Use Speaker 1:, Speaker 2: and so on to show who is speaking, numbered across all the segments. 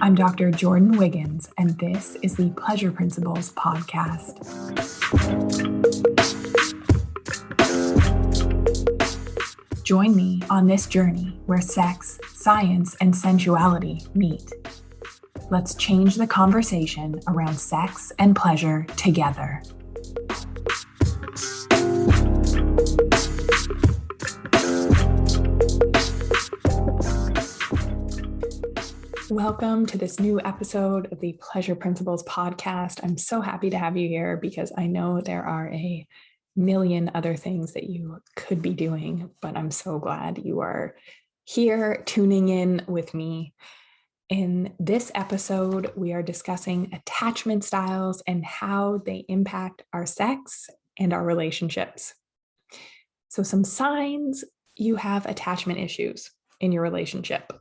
Speaker 1: I'm Dr. Jordin Wiggins, and this is the Pleasure Principles podcast. Join me on this journey where sex, science, and sensuality meet. Let's change the conversation around sex and pleasure together. Welcome to this new episode of the Pleasure Principles podcast. I'm so happy to have you here because I know there are a million other things that you could be doing, but I'm so glad you are here tuning in with me. In this episode, we are discussing attachment styles and how they impact our sex and our relationships. So some signs you have attachment issues in your relationship.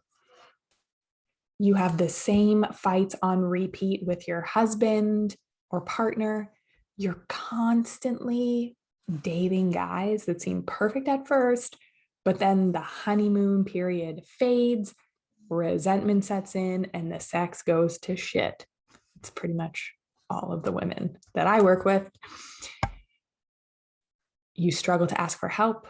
Speaker 1: You have the same fights on repeat with your husband or partner. You're constantly dating guys that seem perfect at first, but then the honeymoon period fades, resentment sets in, and the sex goes to shit. It's pretty much all of the women that I work with. You struggle to ask for help.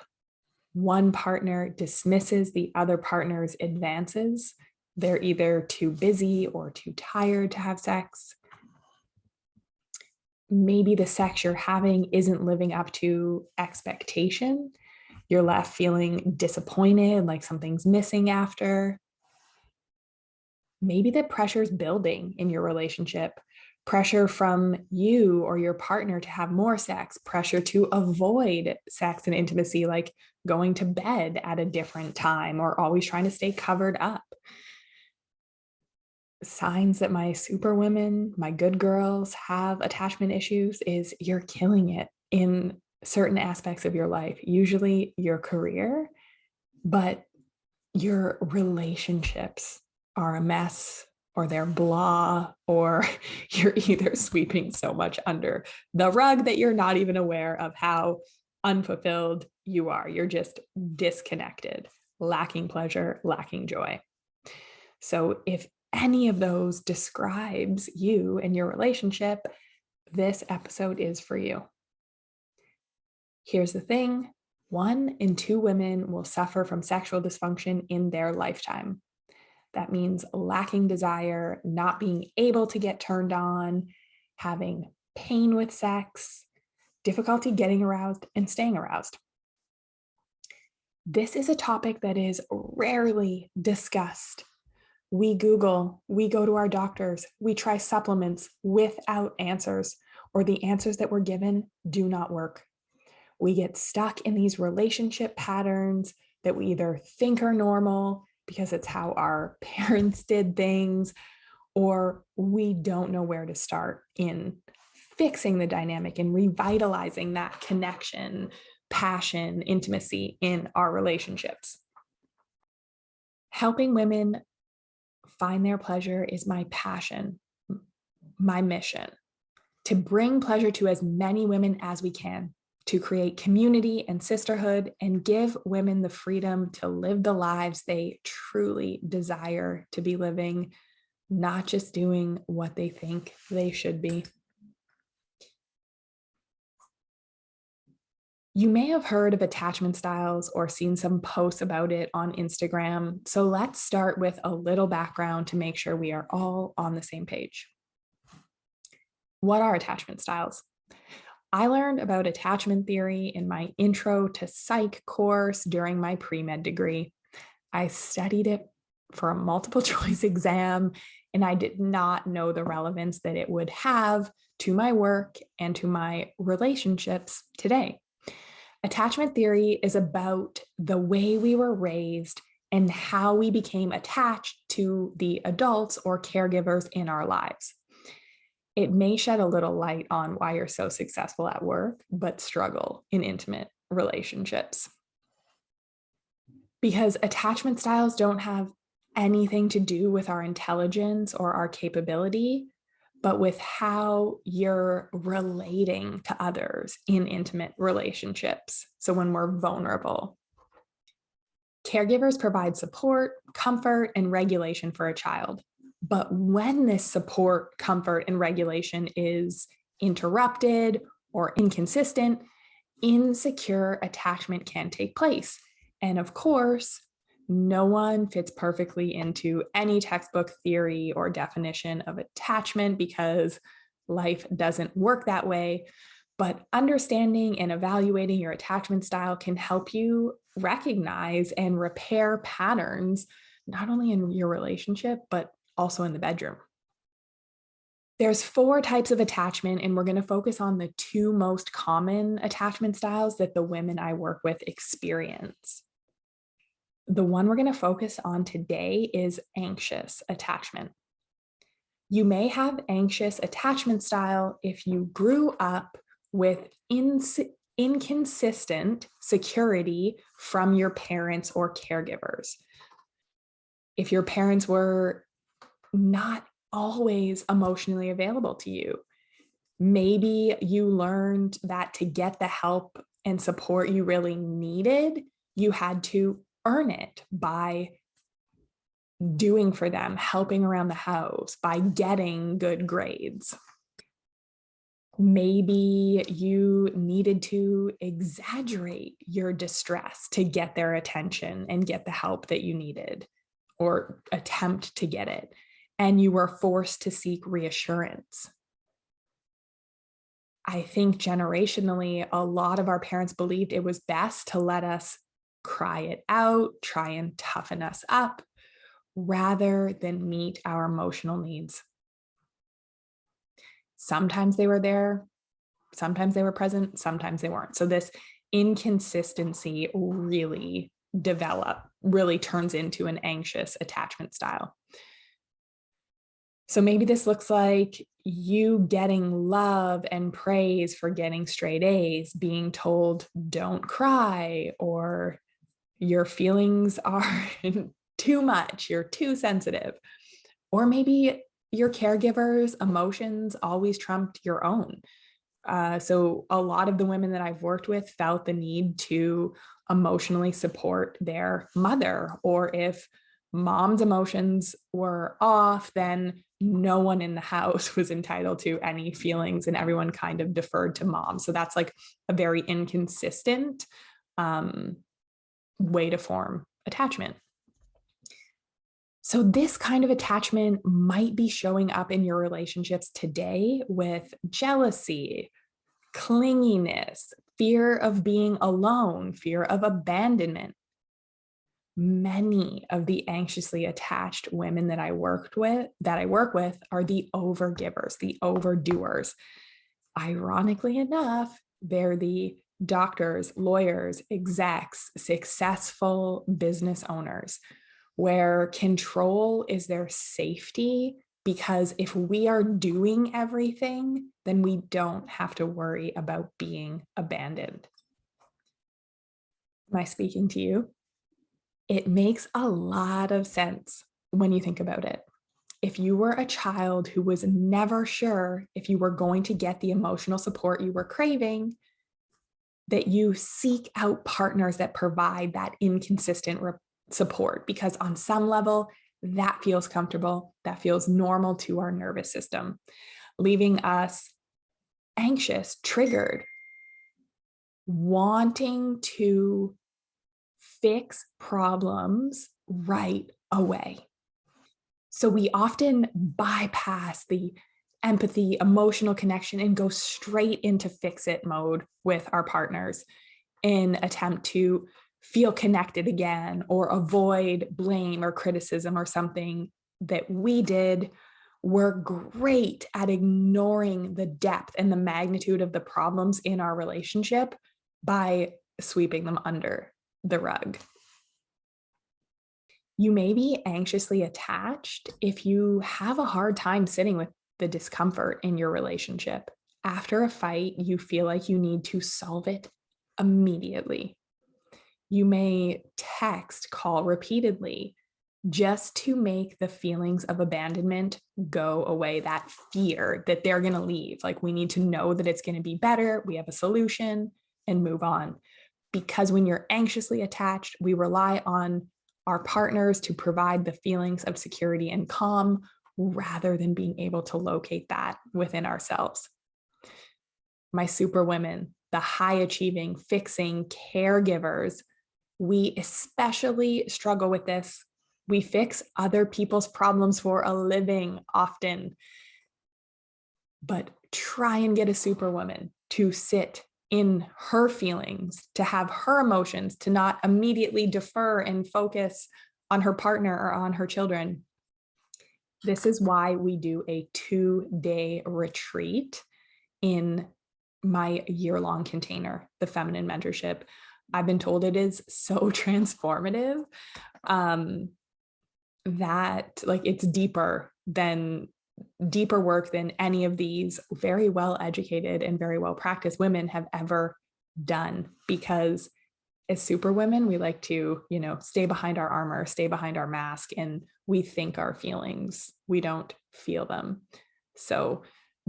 Speaker 1: One partner dismisses the other partner's advances. They're either too busy or too tired to have sex. Maybe the sex you're having isn't living up to expectation. You're left feeling disappointed, like something's missing after. Maybe the pressure's building in your relationship. Pressure from you or your partner to have more sex, pressure to avoid sex and intimacy, like going to bed at a different time or always trying to stay covered up. Signs that my super women, my good girls have attachment issues is you're killing it in certain aspects of your life, usually your career, but your relationships are a mess or they're blah, or you're either sweeping so much under the rug that you're not even aware of how unfulfilled you are. You're just disconnected, lacking pleasure, lacking joy. So if any of those describes you and your relationship, this episode is for you. Here's the thing: 1 in 2 women will suffer from sexual dysfunction in their lifetime. That means lacking desire, not being able to get turned on, having pain with sex, difficulty getting aroused and staying aroused. This is a topic that is rarely discussed. We Google, we go to our doctors, we try supplements without answers, or the answers that we're given do not work. We get stuck in these relationship patterns that we either think are normal because it's how our parents did things, or we don't know where to start in fixing the dynamic and revitalizing that connection, passion, intimacy in our relationships. Helping women find their pleasure is my passion, my mission, to bring pleasure to as many women as we can, to create community and sisterhood and give women the freedom to live the lives they truly desire to be living, not just doing what they think they should be. You may have heard of attachment styles or seen some posts about it on Instagram. So let's start with a little background to make sure we are all on the same page. What are attachment styles? I learned about attachment theory in my intro to psych course during my pre-med degree. I studied it for a multiple choice exam, and I did not know the relevance that it would have to my work and to my relationships today. Attachment theory is about the way we were raised and how we became attached to the adults or caregivers in our lives. It may shed a little light on why you're so successful at work, but struggle in intimate relationships. Because attachment styles don't have anything to do with our intelligence or our capability, but with how you're relating to others in intimate relationships. So when we're vulnerable. Caregivers provide support, comfort, and regulation for a child. But when this support, comfort, and regulation is interrupted or inconsistent, insecure attachment can take place. And of course, no one fits perfectly into any textbook theory or definition of attachment because life doesn't work that way. But understanding and evaluating your attachment style can help you recognize and repair patterns, not only in your relationship, but also in the bedroom. There's 4 types of attachment, and we're going to focus on the 2 most common attachment styles that the women I work with experience. The one we're going to focus on today is anxious attachment. You may have anxious attachment style if you grew up with inconsistent security from your parents or caregivers. If your parents were not always emotionally available to you, maybe you learned that to get the help and support you really needed, you had to earn it by doing for them, helping around the house, by getting good grades. Maybe you needed to exaggerate your distress to get their attention and get the help that you needed, or attempt to get it, and you were forced to seek reassurance. I think generationally, a lot of our parents believed it was best to let us cry it out, try and toughen us up, rather than meet our emotional needs. Sometimes they were there, sometimes they were present, sometimes they weren't. So this inconsistency really turns into an anxious attachment style. So maybe this looks like you getting love and praise for getting straight A's, being told don't cry, or your feelings are too much, you're too sensitive. Or maybe your caregiver's emotions always trumped your own. So a lot of the women that I've worked with felt the need to emotionally support their mother, or if mom's emotions were off, then no one in the house was entitled to any feelings and everyone kind of deferred to mom. So that's like a very inconsistent way to form attachment. So this kind of attachment might be showing up in your relationships today with jealousy, clinginess, fear of being alone, fear of abandonment. Many of the anxiously attached women that I work with are the overgivers, the overdoers. Ironically enough, they're the doctors, lawyers, execs, successful business owners, where control is their safety, because if we are doing everything, then we don't have to worry about being abandoned. Am I speaking to you? It makes a lot of sense when you think about it. If you were a child who was never sure if you were going to get the emotional support you were craving, that you seek out partners that provide that inconsistent support, because on some level, that feels comfortable, that feels normal to our nervous system, leaving us anxious, triggered, wanting to fix problems right away. So we often bypass the empathy, emotional connection, and go straight into fix it mode with our partners in attempt to feel connected again, or avoid blame or criticism or something that we did. We're great at ignoring the depth and the magnitude of the problems in our relationship by sweeping them under the rug. You may be anxiously attached if you have a hard time sitting with the discomfort in your relationship. After a fight, you feel like you need to solve it immediately. You may call repeatedly just to make the feelings of abandonment go away, that fear that they're going to leave. Like, we need to know that it's going to be better, we have a solution, and move on. Because when you're anxiously attached, we rely on our partners to provide the feelings of security and calm, rather than being able to locate that within ourselves. My super women, the high achieving, fixing caregivers, we especially struggle with this. We fix other people's problems for a living often, but try and get a superwoman to sit in her feelings, to have her emotions, to not immediately defer and focus on her partner or on her children. This is why we do a 2-day retreat in my year-long container, the Feminine Mentorship. I've been told it is so transformative that like it's deeper work than any of these very well educated and very well practiced women have ever done. Because as super women, we like to, stay behind our armor, stay behind our mask, and we think our feelings, we don't feel them. So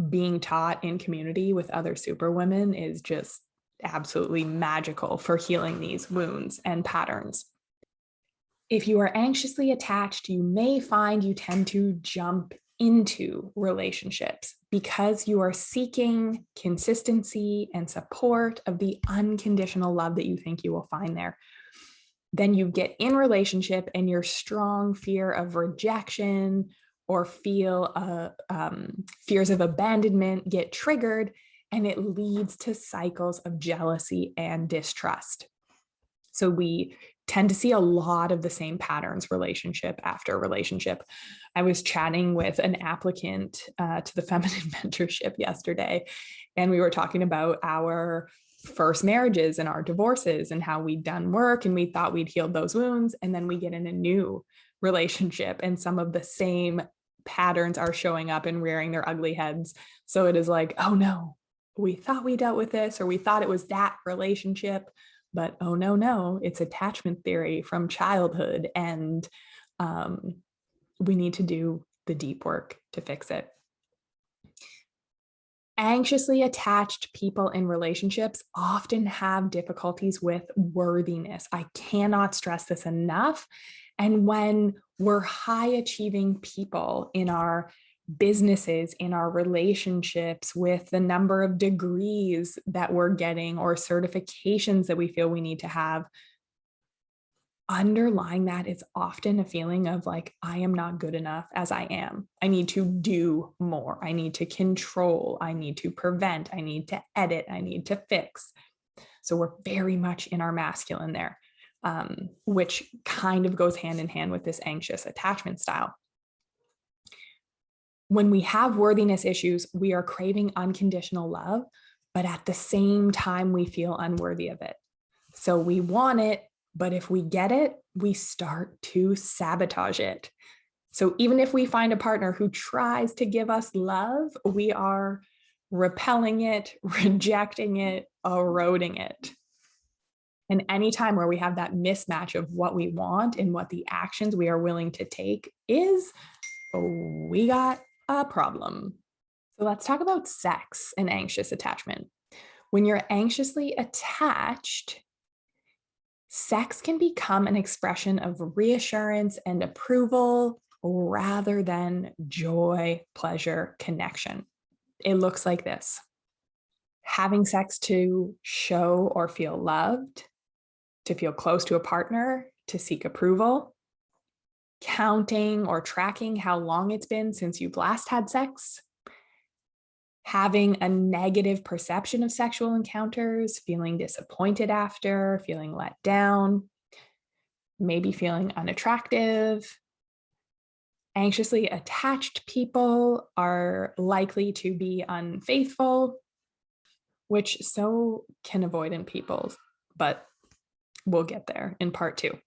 Speaker 1: being taught in community with other super women is just absolutely magical for healing these wounds and patterns. If you are anxiously attached, you may find you tend to jump into relationships because you are seeking consistency and support of the unconditional love that you think you will find there. Then you get in relationship and your strong fear of rejection or fears of abandonment get triggered, and it leads to cycles of jealousy and distrust. So we tend to see a lot of the same patterns relationship after relationship. I was chatting with an applicant to the Feminine Mentorship yesterday, and we were talking about our first marriages and our divorces and how we'd done work and we thought we'd healed those wounds. And then we get in a new relationship and some of the same patterns are showing up and rearing their ugly heads. So it is like, oh no, we thought we dealt with this, or we thought it was that relationship. But oh no, it's attachment theory from childhood, and we need to do the deep work to fix it. Anxiously attached people in relationships often have difficulties with worthiness. I cannot stress this enough. And when we're high achieving people in our businesses, in our relationships, with the number of degrees that we're getting or certifications that we feel we need to have, underlying that is often a feeling of like, I am not good enough as I am. I need to do more. I need to control. I need to prevent. I need to edit. I need to fix. So we're very much in our masculine there, which kind of goes hand in hand with this anxious attachment style. When we have worthiness issues, we are craving unconditional love, but at the same time, we feel unworthy of it. So we want it, but if we get it, we start to sabotage it. So even if we find a partner who tries to give us love, we are repelling it, rejecting it, eroding it. And anytime where we have that mismatch of what we want and what the actions we are willing to take is, we got a problem. So let's talk about sex and anxious attachment. When you're anxiously attached, sex can become an expression of reassurance and approval rather than joy, pleasure, connection. It looks like this: having sex to show or feel loved, to feel close to a partner, to seek approval, counting or tracking how long it's been since you've last had sex, having a negative perception of sexual encounters, feeling disappointed after, feeling let down, maybe feeling unattractive. Anxiously attached people are likely to be unfaithful, which so can avoidant people, but we'll get there in part 2.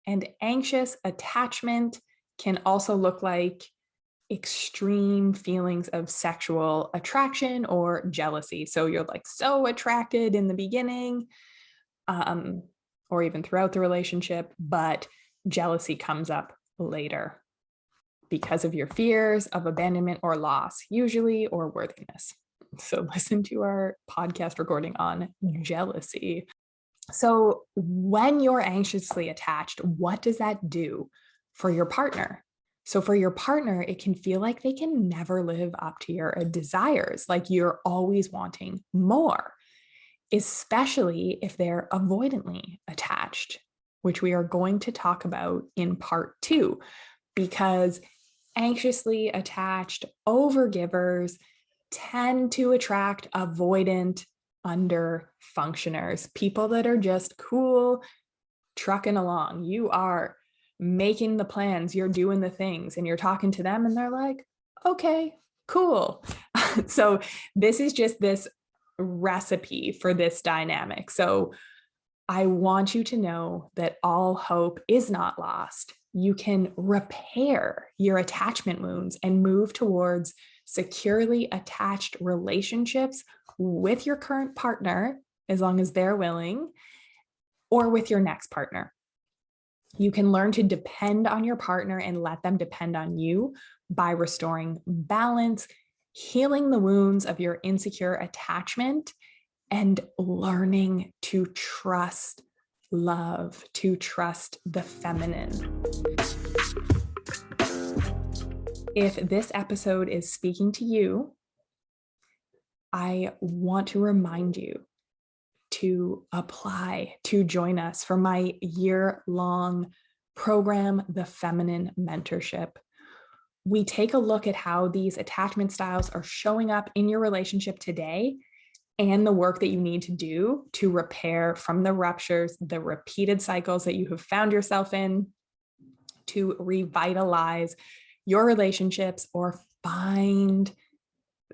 Speaker 1: And anxious attachment can also look like extreme feelings of sexual attraction or jealousy. So you're like so attracted in the beginning, or even throughout the relationship, but jealousy comes up later because of your fears of abandonment or loss, usually, or worthiness. So listen to our podcast recording on jealousy. So when you're anxiously attached, what does that do for your partner? So for your partner, it can feel like they can never live up to your desires, like you're always wanting more, especially if they're avoidantly attached, which we are going to talk about in part 2, because anxiously attached overgivers tend to attract avoidant under functioners, people that are just cool, trucking along. You are making the plans, you're doing the things, and you're talking to them and they're like, okay, cool. So this is just this recipe for this dynamic. So I want you to know that all hope is not lost. You can repair your attachment wounds and move towards securely attached relationships with your current partner, as long as they're willing, or with your next partner. You can learn to depend on your partner and let them depend on you by restoring balance, healing the wounds of your insecure attachment, and learning to trust love, to trust the feminine. If this episode is speaking to you, I want to remind you to apply to join us for my year-long program, The Feminine Mentorship. We take a look at how these attachment styles are showing up in your relationship today and the work that you need to do to repair from the ruptures, the repeated cycles that you have found yourself in, to revitalize your relationships or find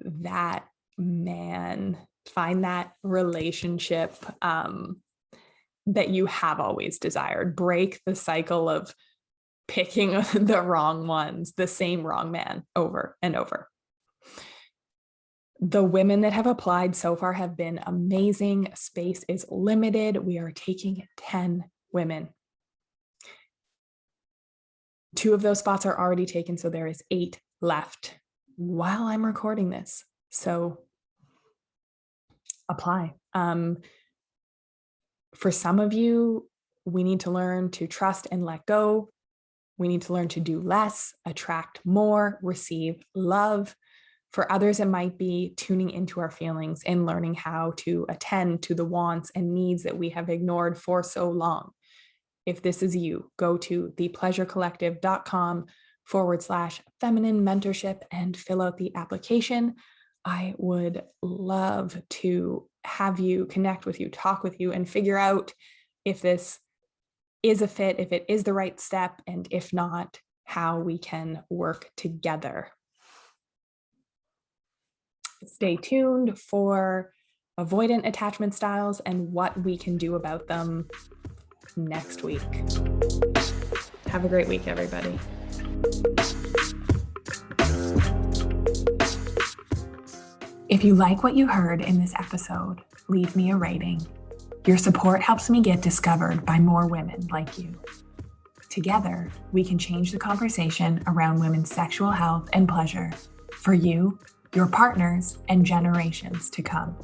Speaker 1: that man, find that relationship that you have always desired. Break the cycle of picking the wrong ones, the same wrong man over and over. The women that have applied so far have been amazing. Space is limited. We are taking 10 women. 2 of those spots are already taken, so there is 8 left while I'm recording this. So apply. For some of you, we need to learn to trust and let go. We need to learn to do less, attract more, receive love. For others, it might be tuning into our feelings and learning how to attend to the wants and needs that we have ignored for so long. If this is you, go to thepleasurecollective.com/feminine mentorship and fill out the application. I would love to have you connect with you, talk with you, and figure out if this is a fit, if it is the right step, and if not, how we can work together. Stay tuned for avoidant attachment styles and what we can do about them next week. Have a great week, everybody. If you like what you heard in this episode, leave me a rating. Your support helps me get discovered by more women like you. Together, we can change the conversation around women's sexual health and pleasure for you, your partners, and generations to come.